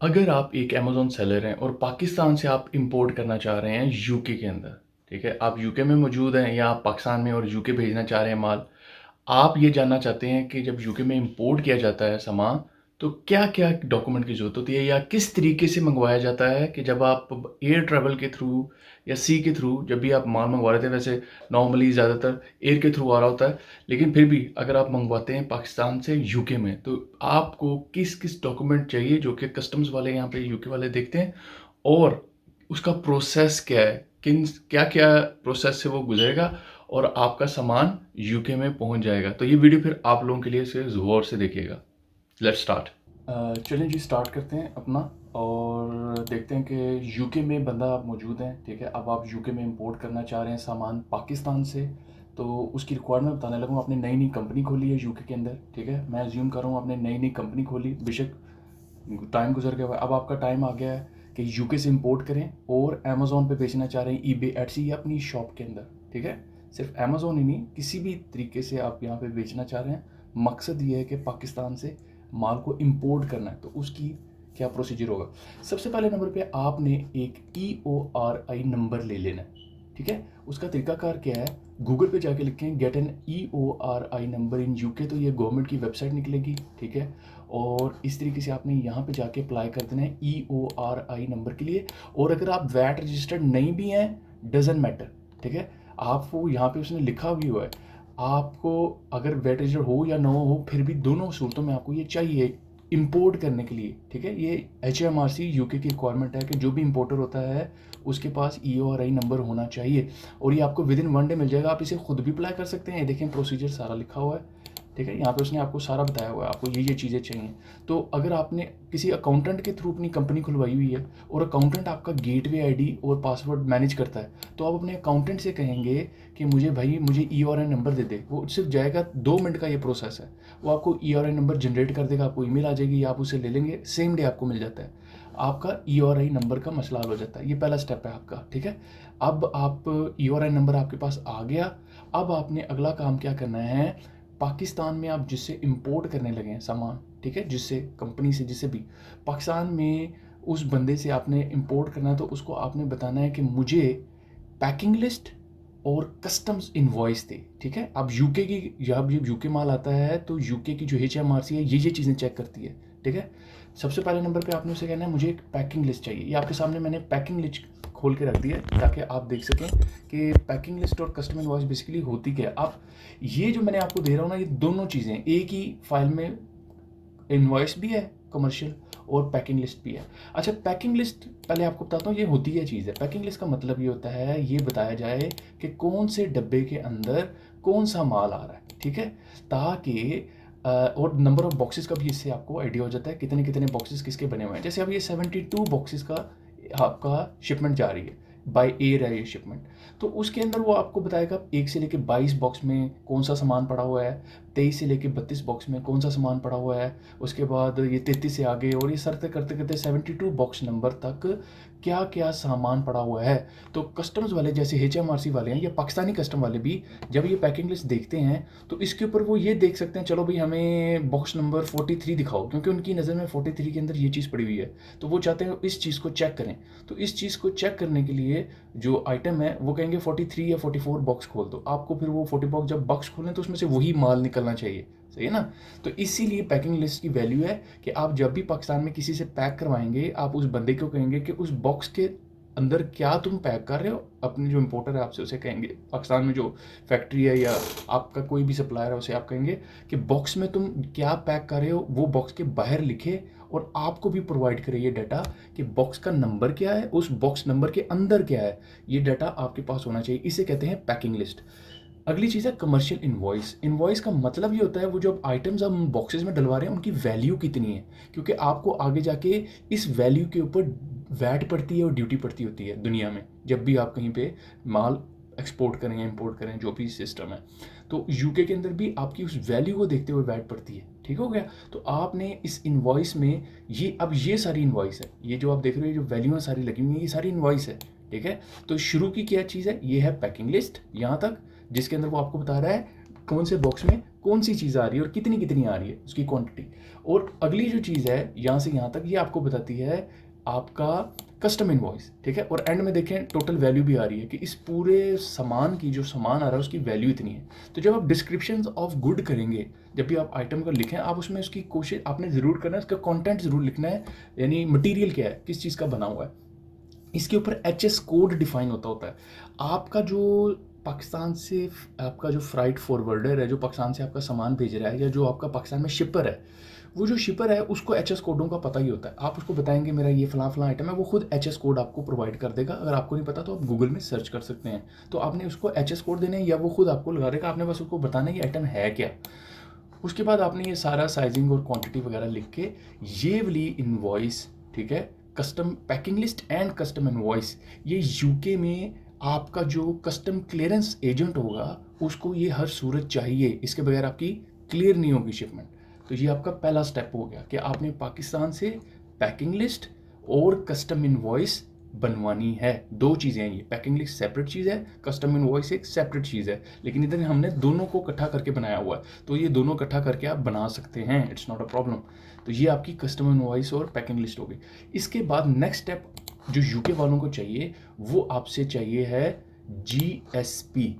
अगर आप एक अमेज़न सेलर हैं और पाकिस्तान से आप इंपोर्ट करना चाह रहे हैं यूके के अंदर, ठीक है? आप यूके में मौजूद हैं या आप पाकिस्तान में और यूके भेजना चाह रहे हैं माल। आप ये जानना चाहते हैं कि जब यूके में इंपोर्ट किया जाता है सामान, तो क्या-क्या डॉक्यूमेंट की ज़रूरत होती है या किस तरीके से मंगवाया जाता है कि जब आप एयर ट्रैवल के थ्रू या सी के थ्रू जब भी आप माल मंगवा रहे थे, वैसे नॉर्मली ज़्यादातर एयर के थ्रू आ रहा होता है, लेकिन फिर भी अगर आप मंगवाते हैं पाकिस्तान से यूके में, तो आपको किस-किस डॉक्यूमेंट चाहिए जो कि कस्टम्स वाले यहाँ पे यूके वाले देखते हैं और उसका प्रोसेस क्या है? क्या-क्या प्रोसेस से वो गुज़रेगा और आपका सामान यूके में पहुंच जाएगा। तो ये वीडियो फिर आप लोगों के लिए इसे गौर से देखिएगा। Let's start. चलिए जी, स्टार्ट करते हैं अपना और देखते हैं कि यूके में बंदा आप मौजूद हैं, ठीक है? अब आप यूके में इंपोर्ट करना चाह रहे हैं सामान पाकिस्तान से, तो उसकी रिक्वायरमेंट बताने लगूँ। आपने नई-नई कंपनी खोली है यूके के अंदर, ठीक है? मैं अज़्यूम कर रहा हूँ आपने नई-नई कंपनी खोली, बेशक टाइम गुजर गया हुआ है। अब आपका टाइम आ गया है कि यूके से इंपोर्ट करें और अमेज़न पे बेचना चाह रहे हैं, ईबे, एटसी या अपनी शॉप के अंदर, ठीक है? सिर्फ अमेज़न ही नहीं, किसी भी तरीके से आप यहाँ पे बेचना चाह रहे हैं। मकसद ये है कि पाकिस्तान से माल को इंपोर्ट करना है, तो उसकी क्या प्रोसीजर होगा? सबसे पहले नंबर पे आपने एक EORI नंबर ले लेना है, ठीक है? उसका तरीकाकार क्या है? गूगल पे जाके लिखें get an EORI number in UK, तो ये गवर्नमेंट की वेबसाइट निकलेगी, ठीक है? और इस तरीके से आपने यहाँ पे जाके अप्लाई कर देना है EORI नंबर के लिए। और अगर आप वैट रजिस्टर्ड नहीं भी हैं, डजेंट मैटर, ठीक है? आपको यहाँ पे उसने लिखा भी हुआ है, आपको अगर वैट रजिस्टर्ड हो या ना हो, फिर भी दोनों सूरतों में आपको ये चाहिए इंपोर्ट करने के लिए, ठीक है? ये HMRC यूके की रिक्वायरमेंट है कि जो भी इंपोर्टर होता है उसके पास EORI नंबर होना चाहिए और ये आपको विद इन 1 डे मिल जाएगा। आप इसे खुद भी अप्लाई कर सकते हैं। ये देखें, प्रोसीजर सारा लिखा हुआ है, ठीक है? यहाँ पे उसने आपको सारा बताया हुआ है, आपको ये चीज़ें चाहिए। तो अगर आपने किसी अकाउंटेंट के थ्रू अपनी कंपनी खुलवाई हुई है और अकाउंटेंट आपका गेटवे आईडी और पासवर्ड मैनेज करता है, तो आप अपने अकाउंटेंट से कहेंगे कि मुझे EORI नंबर दे दे। वो सिर्फ जाएगा, 2 मिनट का ये प्रोसेस है। वो आपको EORI नंबर जनरेट कर देगा, आपको ईमेल आ जाएगी, आप उसे ले लेंगे, सेम डे आपको मिल जाता है। आपका EORI नंबर का मसला हल हो जाता है। ये पहला स्टेप है आपका, ठीक है? अब आप EORI नंबर आपके पास आ गया। अब आपने अगला काम क्या करना है? पाकिस्तान में आप जिससे इंपोर्ट करने लगे हैं सामान, ठीक है? जिससे कंपनी से, जिससे भी पाकिस्तान में उस बंदे से आपने इंपोर्ट करना है, तो उसको आपने बताना है कि मुझे पैकिंग लिस्ट और कस्टम्स इनवॉइस दे, ठीक है? अब यूके की, जब ये यूके माल आता है तो यूके की जो HMRC है ये चीज़ें चेक करती है, ठीक है? सबसे पहले नंबर पे आपने उसे कहना है मुझे एक पैकिंग लिस्ट चाहिए। ये आपके सामने मैंने पैकिंग लिस्ट खोल के रख दी है ताकि आप देख सकें कि पैकिंग लिस्ट और कस्टम इनवॉइस बेसिकली होती क्या है। आप ये जो मैंने आपको दे रहा हूँ ना, ये दोनों चीज़ें एक ही फाइल में, इनवॉइस भी है कमर्शियल और पैकिंग लिस्ट भी है। अच्छा, पैकिंग लिस्ट पहले आपको बताता हूँ ये होती क्या चीज़ है। पैकिंग लिस्ट का मतलब ये होता है, ये बताया जाए कि कौन से डब्बे के अंदर कौन सा माल आ रहा है, ठीक है? ताकि और नंबर ऑफ बॉक्सेस का भी इससे आपको आइडिया हो जाता है कितने कितने बॉक्सेस किसके बने हुए हैं। जैसे अब ये 72 बॉक्सेस का आपका शिपमेंट जा रही है, बाय एयर है ये शिपमेंट, तो उसके अंदर वो आपको बताएगा 1 से लेके 22 बॉक्स में कौन सा सामान पड़ा हुआ है, 23 से लेके 32 बॉक्स में कौन सा सामान पड़ा हुआ है, उसके बाद ये 33 से आगे, और ये सरते करते करते 72 बॉक्स नंबर तक क्या क्या सामान पड़ा हुआ है। तो कस्टम्स वाले जैसे HMRC वाले हैं या पाकिस्तानी कस्टम वाले भी जब ये पैकिंग लिस्ट देखते हैं तो इसके ऊपर वो ये देख सकते हैं, चलो भाई हमें बॉक्स नंबर 43 दिखाओ, क्योंकि उनकी नज़र में 43 के अंदर ये चीज़ पड़ी हुई है, तो वो चाहते हैं इस चीज़ को चेक करें। तो इस चीज़ को चेक करने के लिए जो आइटम है वो कहेंगे 43 या 44 बॉक्स खोल दो। आपको फिर वो 40 बॉक्स जब बॉक्स खोलें तो उसमें से वही माल निकलना चाहिए, सही है ना? तो इसीलिए पैकिंग लिस्ट की वैल्यू है कि आप जब भी पाकिस्तान में किसी से पैक करवाएंगे, आप उस बंदे को कहेंगे कि उस बॉक्स के अंदर क्या तुम पैक कर रहे हो। अपने जो इम्पोर्टर है आपसे उसे कहेंगे, पाकिस्तान में जो फैक्ट्री है या आपका कोई भी सप्लायर है उसे आप कहेंगे कि बॉक्स में तुम क्या पैक कर रहे हो, वो बॉक्स के बाहर लिखे और आपको भी प्रोवाइड करे ये डाटा कि बॉक्स का नंबर क्या है, उस बॉक्स नंबर के अंदर क्या है। ये डाटा आपके पास होना चाहिए, इसे कहते हैं पैकिंग लिस्ट। अगली चीज़ है कमर्शियल इनवॉइस। इनवॉइस का मतलब ये होता है वो जो आइटम्स हम बॉक्सेस में डलवा रहे हैं उनकी वैल्यू कितनी है, क्योंकि आपको आगे जाके इस वैल्यू के ऊपर वैट पड़ती है और ड्यूटी पड़ती होती है दुनिया में, जब भी आप कहीं पे माल एक्सपोर्ट करें या इंपोर्ट करें, जो भी सिस्टम है। तो यूके के अंदर भी आपकी उस वैल्यू को देखते हुए वैट पड़ती है, ठीक हो गया? तो आपने इस इनवॉइस में ये सारी इनवॉइस है, ये जो आप देख रहे हो, जो वैल्यू सारी लगी हुई है, ये सारी इनवॉइस है, ठीक है? तो शुरू की क्या चीज़ है, ये है पैकिंग लिस्ट यहाँ तक, जिसके अंदर वो आपको बता रहा है कौन से बॉक्स में कौन सी चीज़ आ रही है और कितनी कितनी आ रही है उसकी क्वांटिटी। और अगली जो चीज़ है यहाँ से यहाँ तक, ये आपको बताती है आपका कस्टम इनवॉइस, ठीक है। और एंड में देखें टोटल वैल्यू भी आ रही है कि इस पूरे सामान की, जो सामान आ रहा है उसकी वैल्यू इतनी है। तो जब आप डिस्क्रिप्शन ऑफ गुड करेंगे, जब भी आप आइटम को लिखें, आप उसमें उसकी कोशिश आपने ज़रूर करना है, उसका कंटेंट ज़रूर लिखना है, यानी मटेरियल क्या है, किस चीज़ का बना हुआ है। इसके ऊपर एचएस कोड डिफाइन होता है। आपका जो पाकिस्तान से आपका जो फ्राइट फॉरवर्डर है, जो पाकिस्तान से आपका सामान भेज रहा है, या जो आपका पाकिस्तान में शिपर है, वो जो शिपर है उसको एचएस कोडों का पता ही होता है। आप उसको बताएंगे मेरा ये फलां फलां आइटम है, वो खुद एचएस कोड आपको प्रोवाइड कर देगा। अगर आपको नहीं पता तो आप गूगल में सर्च कर सकते हैं। तो आपने उसको एचएस कोड देने या वो खुद आपको लगा देगा, आपने बस उसको बताना है ये आइटम है क्या। उसके बाद आपने ये सारा साइजिंग और क्वांटिटी वगैरह लिख के ये वाली इनवॉइस, ठीक है, custom packing list and custom invoice, ये यूके में आपका जो कस्टम क्लियरेंस एजेंट होगा उसको ये हर सूरत चाहिए, इसके बगैर आपकी क्लियर नहीं होगी शिपमेंट। तो ये आपका पहला स्टेप हो गया कि आपने पाकिस्तान से पैकिंग लिस्ट और कस्टम इनवॉइस बनवानी है। दो चीज़ें हैं ये, पैकिंग लिस्ट सेपरेट चीज़ है, कस्टम इनवॉइस एक सेपरेट चीज़ है, लेकिन इधर हमने दोनों को इकट्ठा करके बनाया हुआ है। तो ये दोनों इकट्ठा करके आप बना सकते हैं, इट्स नॉट अ प्रॉब्लम। तो ये आपकी कस्टम इनवॉइस और पैकिंग लिस्ट हो गई। इसके बाद नेक्स्ट स्टेप जो यूके वालों को चाहिए, वो आपसे चाहिए है जीएसपी,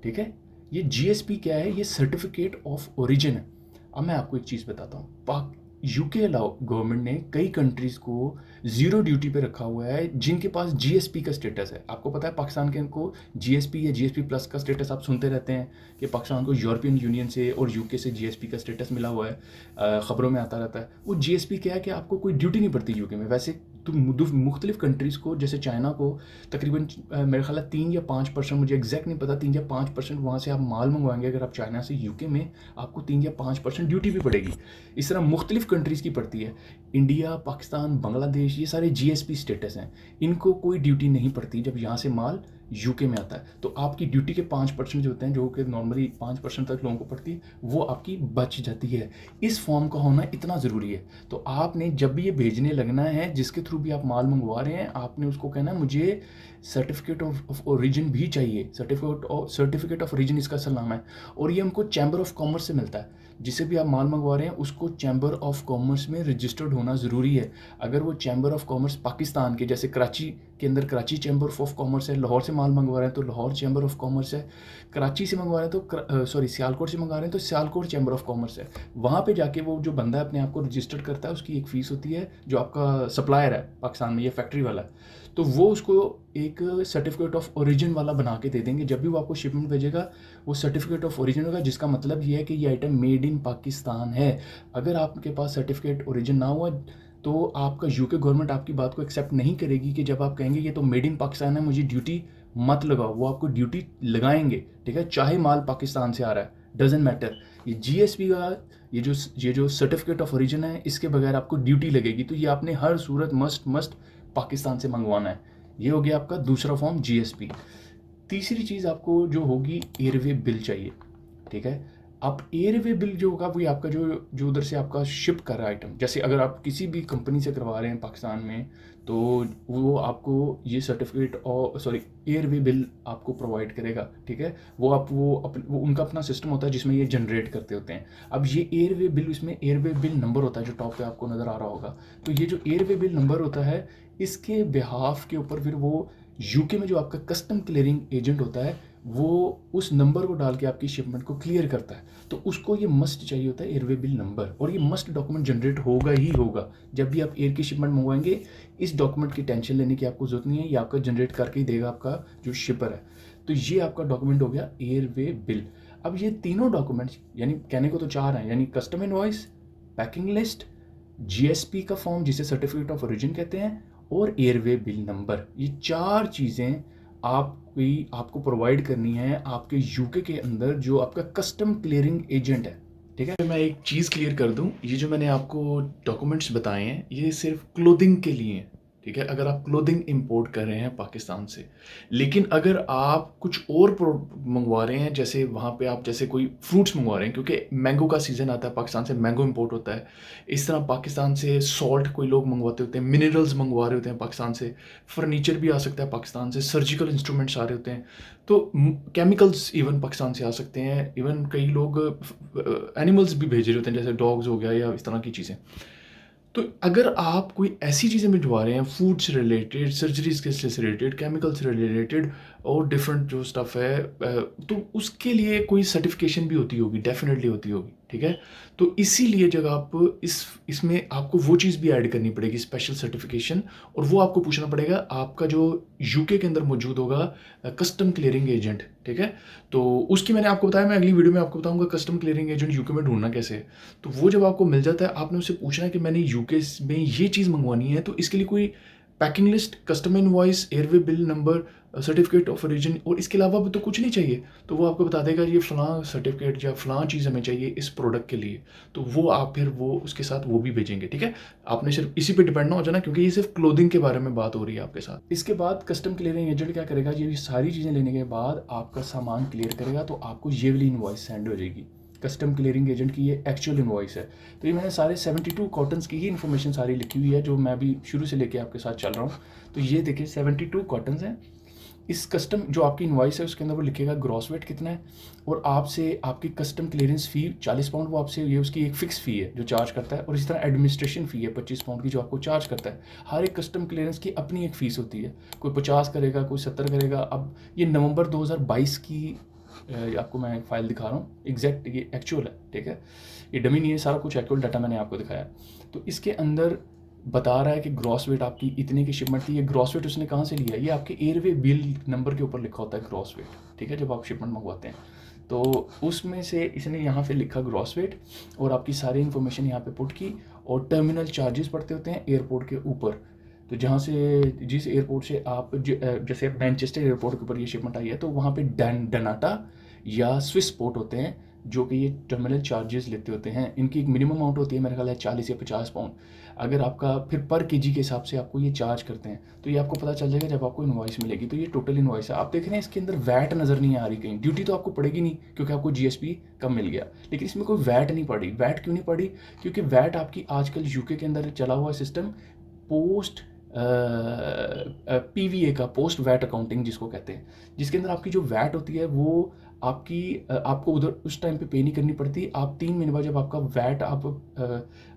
ठीक है। ये जीएसपी क्या है? ये सर्टिफिकेट ऑफ ओरिजिन है। अब मैं आपको एक चीज़ बताता हूँ, यूके गवर्नमेंट ने कई कंट्रीज़ को ज़ीरो ड्यूटी पे रखा हुआ है जिनके पास जीएसपी का स्टेटस है। आपको पता है पाकिस्तान के को जीएसपी या जीएसपी प्लस का स्टेटस आप सुनते रहते हैं कि पाकिस्तान को यूरोपियन यूनियन से और यूके से जीएसपी का स्टेटस मिला हुआ है, ख़बरों में आता रहता है। वो जीएसपी क्या है कि आपको कोई ड्यूटी नहीं पड़ती यूके में। वैसे तो मुख्तलिफ कंट्रीज़ को, जैसे चाइना को तकरीबन मेरे ख्याल 3 या 5%, मुझे एग्जैक्ट नहीं पता, 3 या 5% वहाँ से आप माल मंगवाएंगे अगर आप चाइना से यूके में, आपको 3 या 5% ड्यूटी भी पड़ेगी। इस तरह मुख्तलिफ कंट्रीज़ की पड़ती है। इंडिया, पाकिस्तान, बांग्लादेश, ये सारे जीएसपी स्टेटस हैं, इनको कोई ड्यूटी नहीं पड़ती जब यहाँ से माल यूके में आता है। तो आपकी ड्यूटी के 5% जो होते हैं, जो कि नॉर्मली 5% तक लोगों को पड़ती है, वो आपकी बच जाती है। इस फॉर्म का होना इतना ज़रूरी है। तो आपने जब भी ये भेजने लगना है, जिसके थ्रू भी आप माल मंगवा रहे हैं, आपने उसको कहना है मुझे सर्टिफिकेट ऑफ ओरिजिन भी चाहिए। सर्टिफिकेट ऑफ ओरिजिन इसका असल नाम है, और ये हमको चैम्बर ऑफ कॉमर्स से मिलता है। जिसे भी आप माल मंगवा रहे हैं उसको चैम्बर ऑफ कॉमर्स में रजिस्टर्ड होना ज़रूरी है। अगर वो चैम्बर ऑफ कॉमर्स पाकिस्तान के, जैसे कराची के अंदर कराची चैम्बर ऑफ कॉमर्स है, लाहौर से माल मंगवा रहे हैं तो लाहौर चैम्बर ऑफ कॉमर्स है, कराची से मंगवा रहे हैं तो सियालकोट से मंगवा रहे हैं तो सियालकोट चैम्बर ऑफ कॉमर्स है। वहाँ पे जाके वो जो बंदा अपने आप को रजिस्टर्ड करता है, उसकी एक फ़ीस होती है। जो आपका सप्लायर है पाकिस्तान में, ये फैक्ट्री वाला है, तो वो उसको एक सर्टिफिकेट ऑफ ओरिजिन वाला बना के दे देंगे। जब भी वो आपको शिपमेंट भेजेगा, वो सर्टिफिकेट ऑफ ओरिजिन होगा, जिसका मतलब ये है कि ये आइटम मेड इन पाकिस्तान है। अगर आपके पास सर्टिफिकेट ओरिजिन ना हुआ तो आपका यूके गवर्नमेंट आपकी बात को एक्सेप्ट नहीं करेगी कि जब आप कहेंगे ये तो मेड इन पाकिस्तान है, मुझे ड्यूटी मत लगाओ। वो आपको ड्यूटी लगाएंगे, ठीक है, चाहे माल पाकिस्तान से आ रहा है, डजेंट मैटर। ये जीएसपी का ये जो सर्टिफिकेट ऑफ ओरिजिन है, इसके बगैर आपको ड्यूटी लगेगी। तो ये आपने हर सूरत मस्ट पाकिस्तान से मंगवाना है। ये हो गया आपका दूसरा फॉर्म जीएसपी। तीसरी चीज़ आपको जो होगी, एयरवे बिल चाहिए, ठीक है। अब एयरवे बिल जो होगा वो आपका जो उधर से आपका शिप कर रहा है आइटम, जैसे अगर आप किसी भी कंपनी से करवा रहे हैं पाकिस्तान में, तो वो आपको ये सर्टिफिकेट और एयरवे बिल आपको प्रोवाइड करेगा, ठीक है। वो उनका अपना सिस्टम होता है जिसमें ये जनरेट करते होते हैं। अब ये एयरवे बिल, इसमें एयरवे बिल नंबर होता है जो टॉप पे आपको नज़र आ रहा होगा। तो ये जो एयरवे बिल नंबर होता है, इसके बिहाफ के ऊपर फिर वो यूके में जो आपका कस्टम क्लियरिंग एजेंट होता है, वो उस नंबर को डाल के आपकी शिपमेंट को क्लियर करता है। तो उसको ये मस्ट चाहिए होता है एयरवे बिल नंबर, और ये मस्ट डॉक्यूमेंट जनरेट होगा ही होगा। जब भी आप एयर की शिपमेंट मंगवाएंगे, इस डॉक्यूमेंट की टेंशन लेने की आपको जरूरत नहीं है, ये आपका जनरेट करके ही देगा आपका जो शिपर है। तो ये आपका डॉक्यूमेंट हो गया एयरवे बिल। अब ये तीनों डॉक्यूमेंट्स, यानी कहने को तो 4 हैं, यानी custom invoice, packing list, GSP का फॉर्म जिसे सर्टिफिकेट ऑफ ओरिजिन कहते हैं, और एयरवे बिल नंबर, ये 4 चीज़ें आपको प्रोवाइड करनी है आपके यूके के अंदर जो आपका कस्टम क्लियरिंग एजेंट है, ठीक है। मैं एक चीज़ क्लियर कर दूं, ये जो मैंने आपको डॉक्यूमेंट्स बताए हैं, ये सिर्फ क्लोथिंग के लिए हैं, ठीक है, अगर आप क्लोथिंग इंपोर्ट कर रहे हैं पाकिस्तान से। लेकिन अगर आप कुछ और मंगवा रहे हैं, जैसे वहाँ पे आप जैसे कोई फ्रूट्स मंगवा रहे हैं, क्योंकि मैंगो का सीज़न आता है, पाकिस्तान से मैंगो इंपोर्ट होता है। इस तरह पाकिस्तान से सॉल्ट कोई लोग मंगवाते होते हैं, मिनरल्स मंगवा रहे होते हैं पाकिस्तान से, फर्नीचर भी आ सकता है पाकिस्तान से, सर्जिकल इंस्ट्रूमेंट्स आ रहे होते हैं, तो केमिकल्स इवन पाकिस्तान से आ सकते हैं। इवन कई लोग एनिमल्स भी भेज रहे होते हैं, जैसे डॉग्स हो गया या इस तरह की चीज़ें। तो अगर आप कोई ऐसी चीज़ें भिजवा रहे हैं फूड से रिलेटेड, सर्जरीज के से रिलेटेड, केमिकल से रिलेटेड और डिफरेंट जो स्टफ़ है, तो उसके लिए कोई सर्टिफिकेशन भी होती होगी, डेफिनेटली होती होगी, ठीक है। तो इसीलिए जब आप इसमें आपको वो चीज़ भी ऐड करनी पड़ेगी, स्पेशल सर्टिफिकेशन, और वो आपको पूछना पड़ेगा आपका जो यूके के अंदर मौजूद होगा कस्टम क्लियरिंग एजेंट, ठीक है। तो उसकी मैंने आपको बताया, मैं अगली वीडियो में आपको बताऊंगा कस्टम क्लियरिंग एजेंट यूके में ढूंढना कैसे है। तो वो जब आपको मिल जाता है, आपने उससे पूछना है कि मैंने यूके में ये चीज़ मंगवानी है, तो इसके लिए कोई packing list, custom invoice, airway bill number, certificate of origin, और इसके अलावा भी तो कुछ नहीं चाहिए। तो वो आपको बता देगा ये फ़लाँ सर्टिफिकेट या फ़लाँ चीज़ हमें चाहिए इस प्रोडक्ट के लिए, तो वो आप फिर वो उसके साथ वो भी भेजेंगे, ठीक है। आपने सिर्फ इसी पे डिपेंड ना हो जाना, क्योंकि ये सिर्फ क्लोथिंग के बारे में बात हो रही है आपके साथ। इसके बाद कस्टम क्लियरिंग एजेंट क्या करेगा, ये सारी चीज़ें लेने के बाद आपका सामान क्लियर करेगा, तो आपको ये वाली इनवॉइस सेंड हो जाएगी। कस्टम क्लियरिंग एजेंट की ये एक्चुअल इनवॉइस है। तो ये मैंने सारे 72 कॉटन्स की ही इन्फॉर्मेशन सारी लिखी हुई है, जो मैं अभी शुरू से लेके आपके साथ चल रहा हूँ। तो ये देखिए 72 कॉटन्स हैं। इस कस्टम जो आपकी इनवॉइस है उसके अंदर वो लिखेगा ग्रॉस वेट कितना है, और आपसे आपकी कस्टम क्लियरेंस फ़ी 40 पाउंड, वो आपसे ये उसकी एक फ़िक्स फ़ी है जो चार्ज करता है। और इसी तरह एडमिनिस्ट्रेशन फ़ी है 25 पाउंड की, जो आपको चार्ज करता है। हर एक कस्टम क्लियरेंस की अपनी एक फ़ीस होती है, कोई 50 करेगा, कोई 70 करेगा। अब ये नवंबर 2022 की आपको मैं एक फ़ाइल दिखा रहा हूँ, एग्जैक्ट ये एक्चुअल है, ठीक है। ये डमी नहीं है, सारा कुछ एक्चुअल डाटा मैंने आपको दिखाया। तो इसके अंदर बता रहा है कि ग्रॉस वेट आपकी इतने की शिपमेंट थी। ये ग्रॉस वेट उसने कहाँ से लिया, ये आपके एयरवे बिल नंबर के ऊपर लिखा होता है ग्रॉस वेट, ठीक है, जब आप शिपमेंट मंगवाते हैं। तो उसमें से इसने यहाँ पे लिखा ग्रॉस वेट, और आपकी सारी इन्फॉर्मेशन यहाँ पे पुट की। और टर्मिनल चार्जेस पड़ते होते हैं एयरपोर्ट के ऊपर। तो जहाँ से जिस एयरपोर्ट से आप जैसे मैनचेस्टर एयरपोर्ट के ऊपर ये शिपमेंट आई है, तो वहाँ पे डनाटा या स्विस पोर्ट होते हैं जो कि ये टर्मिनल चार्जेस लेते होते हैं। इनकी एक मिनिमम अमाउंट होती है, मेरे ख्याल है 40 या 50 पाउंड। अगर आपका फिर पर केजी के हिसाब से आपको ये चार्ज करते हैं, तो ये आपको पता चल जाएगा जब आपको इनवॉइस मिलेगी। तो ये टोटल इनवॉइस है। आप देख रहे हैं इसके अंदर वैट नज़र नहीं आ रही कहीं। ड्यूटी तो आपको पड़ेगी नहीं क्योंकि आपको जीएसपी कम मिल गया, लेकिन इसमें कोई वैट नहीं पड़ी। वैट क्यों नहीं पड़ी? क्योंकि वैट आपकी आजकल यूके के अंदर चला हुआ सिस्टम पोस्ट पीवीए का, पोस्ट वैट अकाउंटिंग जिसको कहते हैं, जिसके अंदर आपकी जो वैट होती है वो आपकी आपको उधर उस टाइम पे पे नहीं करनी पड़ती। आप 3 महीने बाद जब आपका वैट आप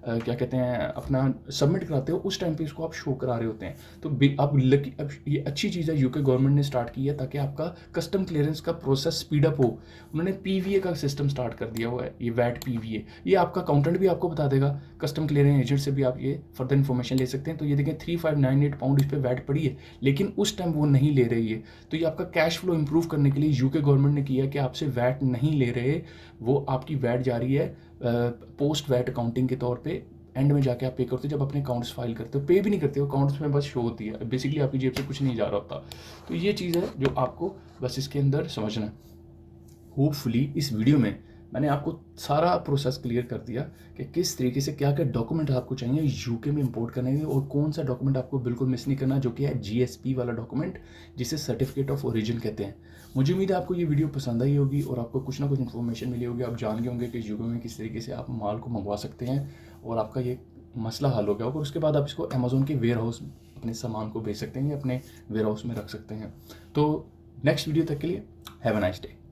क्या कहते हैं अपना सबमिट कराते हो, उस टाइम पे इसको आप शो करा रहे होते हैं। तो आप लकी, अब ये अच्छी चीज़ है यूके गवर्नमेंट ने स्टार्ट की है ताकि आपका कस्टम क्लियरेंस का प्रोसेस स्पीड अप हो। उन्होंने पीवीए का सिस्टम स्टार्ट कर दिया हुआ है, ये वैट पीवीए। ये आपका अकाउंटेंट भी आपको बता देगा, कस्टम क्लियरिंग एजेंट से भी आप ये फर्दर इन्फॉर्मेशन ले सकते हैं। तो ये देखें 3598 पाउंड इस पर वैट पड़ी है, लेकिन उस टाइम वो नहीं ले रही है। तो ये आपका कैश फ्लो इंप्रूव करने के लिए यूके गवर्नमेंट ने किया कि आपसे वैट नहीं ले रहे, वो आपकी वैट जा रही है पोस्ट वैट अकाउंटिंग के तौर पे। एंड में जाके आप पे करते हो जब अपने अकाउंट्स फाइल करते हो। पे भी नहीं करते हो, अकाउंट्स में बस शो होती है, बेसिकली आपकी जेब से कुछ नहीं जा रहा होता। तो ये चीज़ है जो आपको बस इसके अंदर समझना है। होपफुली इस वीडियो में मैंने आपको सारा प्रोसेस क्लियर कर दिया कि किस तरीके से क्या क्या डॉक्यूमेंट आपको चाहिए यूके में इंपोर्ट करने के, और कौन सा डॉक्यूमेंट आपको बिल्कुल मिस नहीं करना, जो कि है जीएसपी वाला डॉक्यूमेंट, जिसे सर्टिफिकेट ऑफ ओरिजिन कहते हैं। मुझे उम्मीद है आपको ये वीडियो पसंद आई होगी और आपको कुछ ना कुछ इन्फॉर्मेशन मिली होगी। आप जान गए होंगे कि यूके में किस तरीके से आप माल को मंगवा सकते हैं, और आपका ये मसला हल हो गया होगा। उसके बाद आप इसको अमेज़ोन के वेयर हाउस अपने सामान को भेज सकते हैं या अपने वेयर हाउस में रख सकते हैं। तो नेक्स्ट वीडियो तक के लिए हैव अ नाइस डे।